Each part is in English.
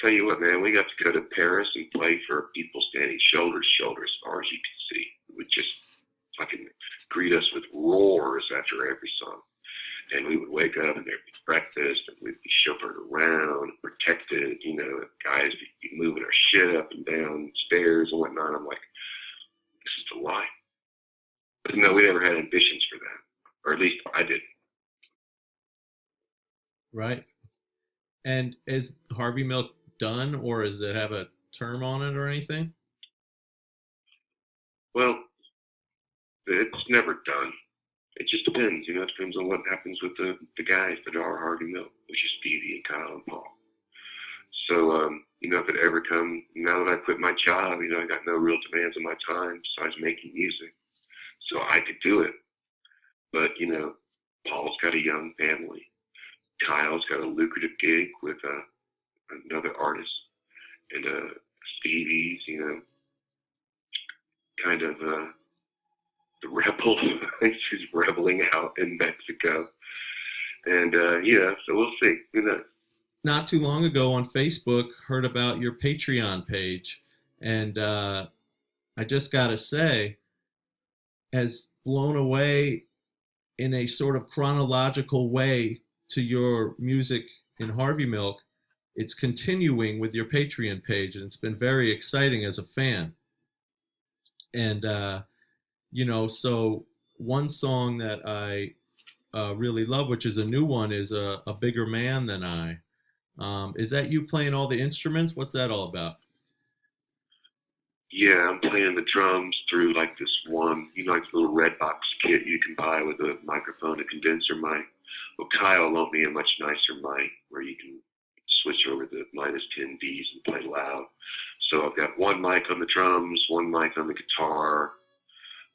tell you what, man, we got to go to Paris and play for people standing shoulder to shoulder as far as you could see. It would just fucking greet us with roars after every song. And we would wake up and there'd be breakfast and we'd be chauffeured around, protected, you know, guys would be moving our shit up and down stairs and whatnot. I'm like, this is the life. But no, we never had ambitions for that. Or at least I didn't. Right. And is Harvey Milk done, or does it have a term on it or anything? Well, it's never done. It just depends, you know, it depends on what happens with the guys that are Harvey Milk, which is Stevie and Kyle and Paul. So, you know, if it ever come, now that I quit my job, you know, I got no real demands on my time besides making music. So I could do it. But, you know, Paul's got a young family. Kyle's got a lucrative gig with another artist. And Stevie's, you know, kind of the rebel. She's rebelling out in Mexico. And, yeah, so we'll see. Who knows? Not too long ago on Facebook, heard about your Patreon page. And I just got to say, has blown away in a sort of chronological way to your music in Harvey Milk. It's continuing with your Patreon page, and it's been very exciting as a fan. And, you know, so one song that I really love, which is a new one, is a Bigger Man Than I. Is that you playing all the instruments? What's that all about? Yeah, I'm playing the drums through like this one, you know, like this little red box kit you can buy with a microphone, a condenser mic. Well, Kyle loaned me a much nicer mic where you can switch over the -10 Ds and play loud. So I've got one mic on the drums, one mic on the guitar,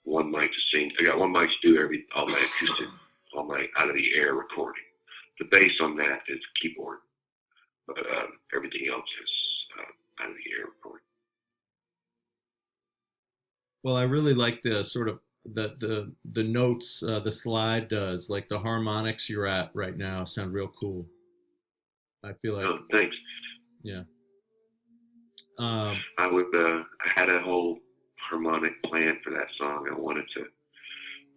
one mic to sing. I got one mic to do all my acoustic, all my out of the air recording. The bass on that is keyboard, but everything else is out of the air recording. Well, I really like the sort of the notes the slide does, like the harmonics you're at right now sound real cool. I feel like, Oh, thanks. yeah. I had a whole harmonic plan for that song. I wanted to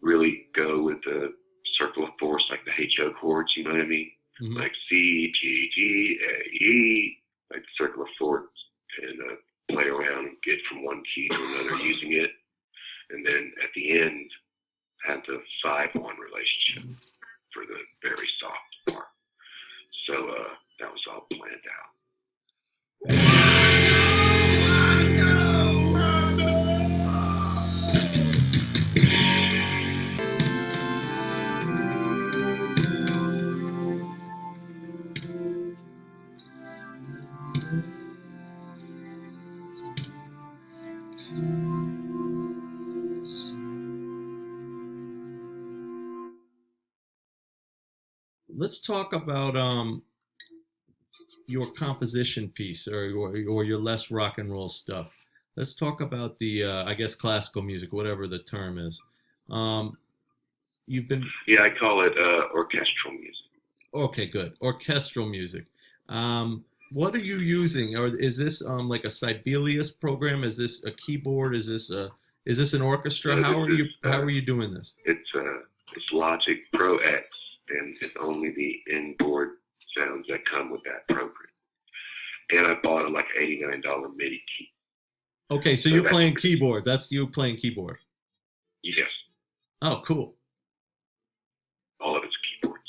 really go with the circle of fourths, like the HO chords, you know what I mean? Mm-hmm. Like C, G, G, A, E, like the circle of fourths, and play around and get from one key to another using it. And then at the end, have the 5-1 relationship for the very soft part. So that was all planned out. Let's talk about your composition piece, or your less rock and roll stuff. Let's talk about the I guess classical music, whatever the term is. You've been Yeah, I call it orchestral music. Okay, good. Orchestral music. What are you using? Or is this like a Sibelius program? Is this a keyboard? Is this an orchestra? No, how are you doing this? It's Logic Pro X, and it's only the inboard sounds that come with that program. And I bought a like $89 MIDI key. Okay, so you're playing keyboard. That's you playing keyboard. Yes. Oh, cool. All of it's keyboards.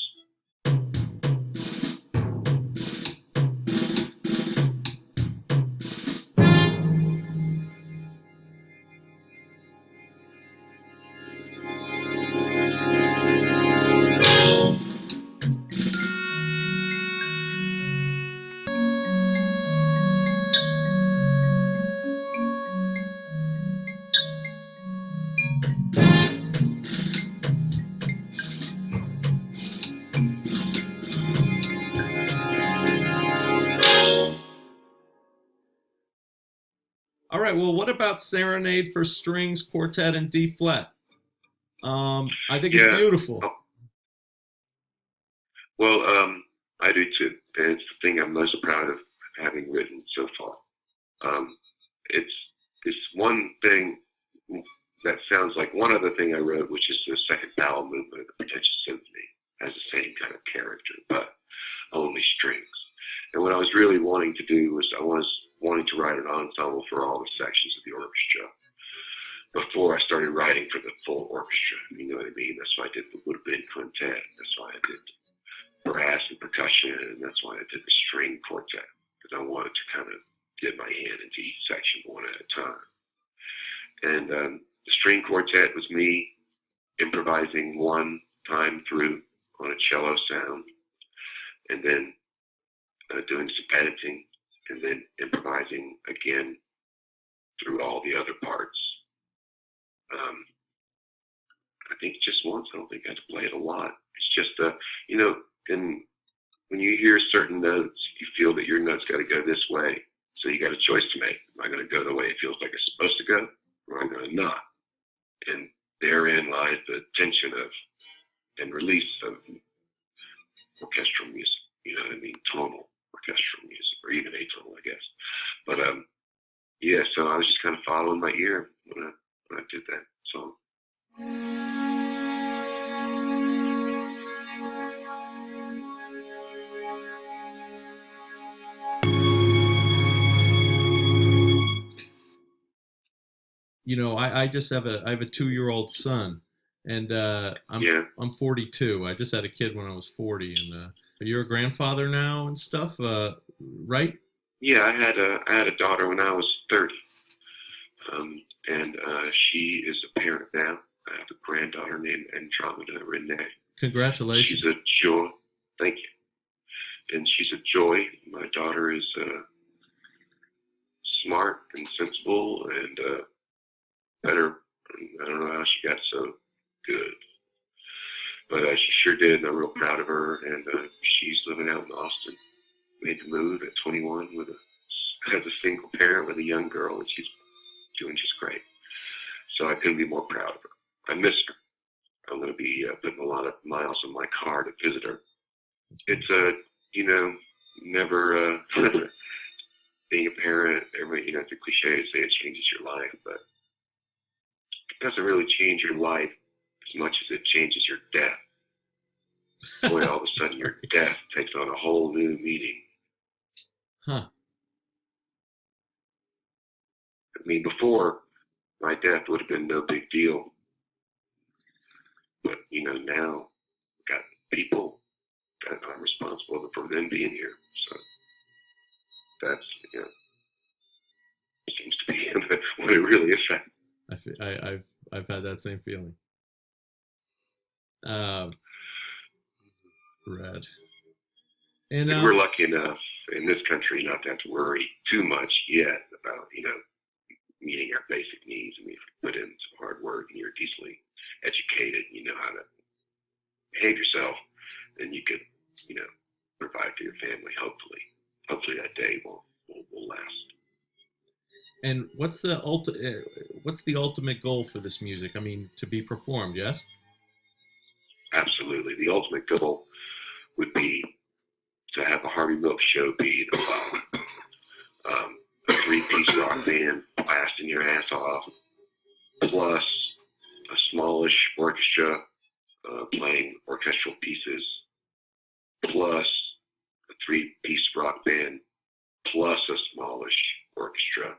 All right. Well, what about Serenade for Strings, Quartet, and D flat? I think it's beautiful. Oh. Well, I do too, and it's the thing I'm most proud of having written so far. It's this one thing that sounds like one other thing I wrote, which is the second bowel movement of the Pretentious Symphony, has the same kind of character, but only strings. And what I was really wanting to do was I was wanting to write an ensemble for all the sections of the orchestra before I started writing for the full orchestra. You know what I mean? That's why I did the woodwind quintet. That's why I did brass and percussion, and that's why I did the string quartet, because I wanted to kind of dip my hand into each section one at a time. And the string quartet was me improvising one time through on a cello sound, and then doing some editing, and then improvising again through all the other parts. I think just once. I don't think I had to play it a lot. It's just, and when you hear certain notes, you feel that your note's got to go this way. So you got a choice to make. Am I going to go the way it feels like it's supposed to go, or am I going to not? And therein lies the tension of and release of orchestral music. You know what I mean? Tonal orchestral music, or even atonal, I guess. But yeah. So I was just kind of following my ear when I did that song. You know, I just have a 2-year-old son, and I'm 42. I just had a kid when I was 40, and you're a grandfather now and stuff, right? Yeah, I had a daughter when I was 30, and she is a parent now. I have a granddaughter named Andromeda Renee. Congratulations. She's a joy. Thank you. And she's a joy. My daughter is smart and sensible and better. I don't know how she got so good, but she sure did. And I'm real proud of her. And she's living out in Austin. Made the move at 21 as a single parent with a young girl, and she's doing just great. So I couldn't be more proud of her. I miss her. I'm going to be putting a lot of miles on my car to visit her. It's never being a parent. Everybody, it's a cliche to say it changes your life, but it doesn't really change your life as much as it changes your death. Boy, all of a sudden your death takes on a whole new meaning. Huh. I mean, before, my death would have been no big deal. But, now I've got people that I'm responsible for them being here. So that's, seems to be what it really is. I've had that same feeling. Rad. And we're lucky enough in this country not to have to worry too much yet about, meeting our basic needs. I mean, if you put in some hard work and you're decently educated, you know how to behave yourself, then you could, provide for your family. Hopefully that day will last. And what's the ultimate goal for this music? I mean, to be performed, yes? Absolutely. The ultimate goal would be to have a Harvey Milk show be the following. A 3-piece rock band blasting your ass off, plus a smallish orchestra playing orchestral pieces, plus a 3-piece rock band, plus a smallish orchestra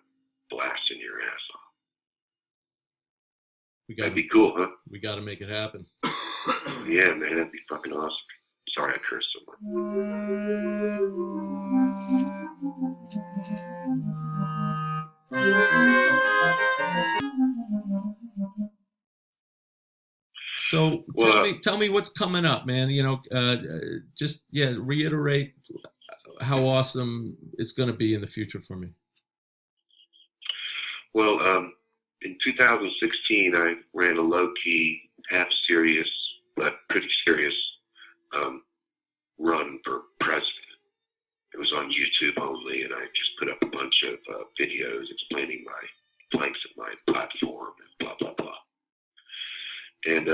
blasting your ass off. That'd be cool, huh? We got to make it happen. Yeah, man, that'd be fucking awesome. Sorry I cursed so much. So tell me what's coming up, man. Just reiterate how awesome it's going to be in the future for me. Well, in 2016, I ran a low-key, half-serious, but pretty serious run for president. It was on YouTube only, and I just put up a bunch of videos explaining my planks of my platform and blah, blah, blah. And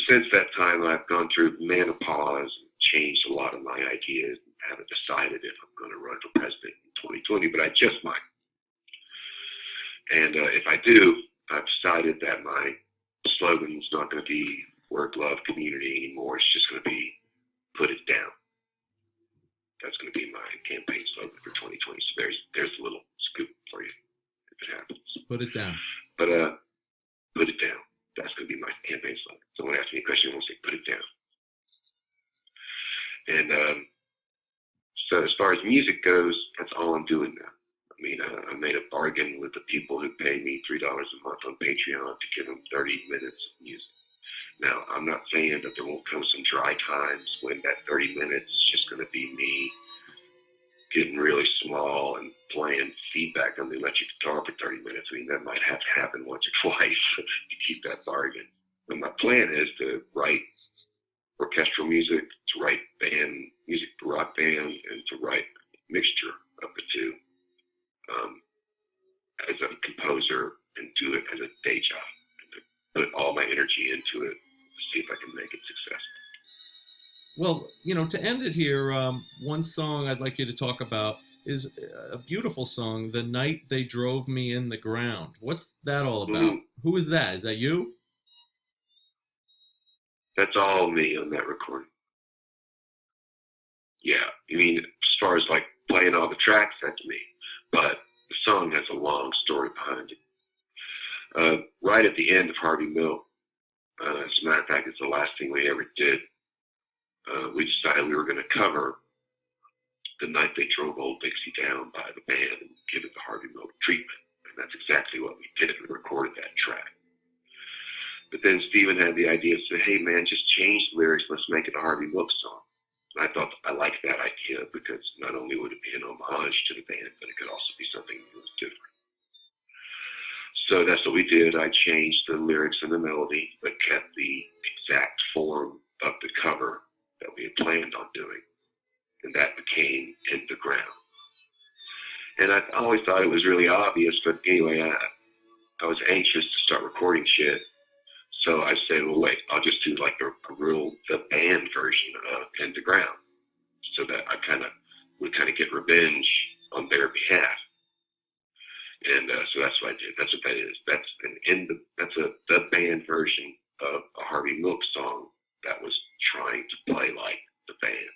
since that time, I've gone through menopause and changed a lot of my ideas and haven't decided if I'm going to run for president in 2020, but I just might. And if I do, I've decided that my slogan is not going to be work, love, community anymore. It's just going to be put it down. That's going to be my campaign slogan for 2020. So there's a little scoop for you if it happens. Put it down. But put it down. That's going to be my campaign slogan. Someone asks me a question, I'm going to say, put it down. And so as far as music goes, that's all I'm doing now. I mean, I made a bargain with the people who pay me $3 a month on Patreon to give them 30 minutes of music. Now, I'm not saying that there won't come some dry times when that 30 minutes is just going to be me getting really small and playing feedback on the electric guitar for 30 minutes. I mean, that might have to happen once or twice to keep that bargain. But my plan is to write orchestral music, to write band music for rock bands, and to write a mixture of the two as a composer and do it as a day job. And to put all my energy into it to see if I can make it successful. Well, to end it here, one song I'd like you to talk about is a beautiful song, "The Night They Drove Me in the Ground." What's that all about? Mm-hmm. Who is that? Is that you? That's all me on that recording. Yeah, I mean, as far as like playing all the tracks, that's me. But the song has a long story behind it. Right at the end of Harvey Milk, as a matter of fact, it's the last thing we ever did. We decided we were going to cover "The Night They Drove Old Dixie Down" by the band and give it the Harvey Milk treatment. And that's exactly what we did. We recorded that track. But then Steven had the idea to say, hey man, just change the lyrics. Let's make it a Harvey Milk song. And I thought I liked that idea because not only would it be an homage to the band, but it could also be something that was different. So that's what we did. I changed the lyrics and the melody, but kept the exact form of the cover that we had planned on doing. And that became "In the Ground." And I always thought it was really obvious, but anyway, I was anxious to start recording shit. So I said, well, wait, I'll just do like the band version of "In the Ground," so that I would get revenge on their behalf. And so that's what I did. That's what that is. That's the band version of a Harvey Milk song that was trying to play like the band.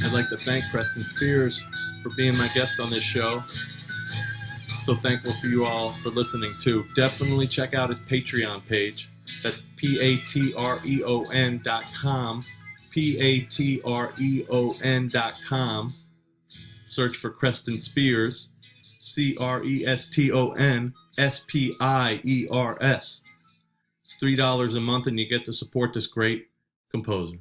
I'd like to thank Preston Spears for being my guest on this show. So thankful for you all for listening too. Definitely check out his Patreon page. That's patreon.com. patreon.com. Search for Creston Spears. CrestonSpiers. It's $3 a month and you get to support this great composer.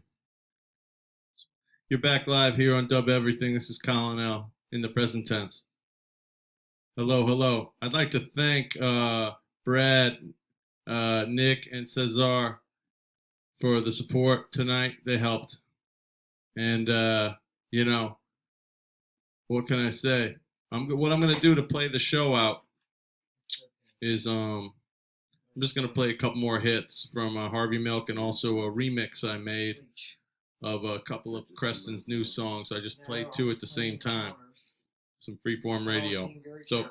You're back live here on Dub Everything. This is Colin L. in the present tense. Hello. I'd like to thank Brad, Nick, and Cesar for the support tonight. They helped. And, what can I say? What I'm going to do to play the show out is I'm just going to play a couple more hits from Harvey Milk and also a remix I made of a couple of Creston's new songs. I just played two at the same time. Some freeform radio. So,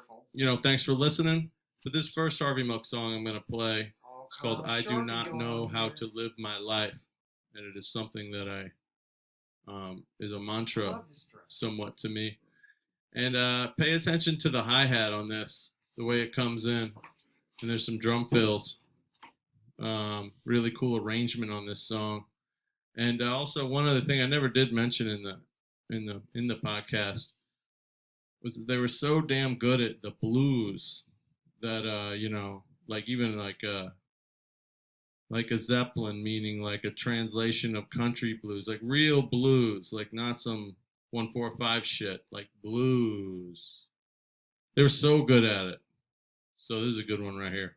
thanks for listening. For this first Harvey Milk song I'm going to play, it's called "I Do Not Know How to Live My Life." And it is something that is a mantra somewhat to me. And pay attention to the hi-hat on this, the way it comes in. And there's some drum fills. Really cool arrangement on this song. And also one other thing I never did mention in the podcast was that they were so damn good at the blues that like even like a Zeppelin, meaning like a translation of country blues, like real blues, like not some 145 shit, like blues. They were so good at it. So this is a good one right here.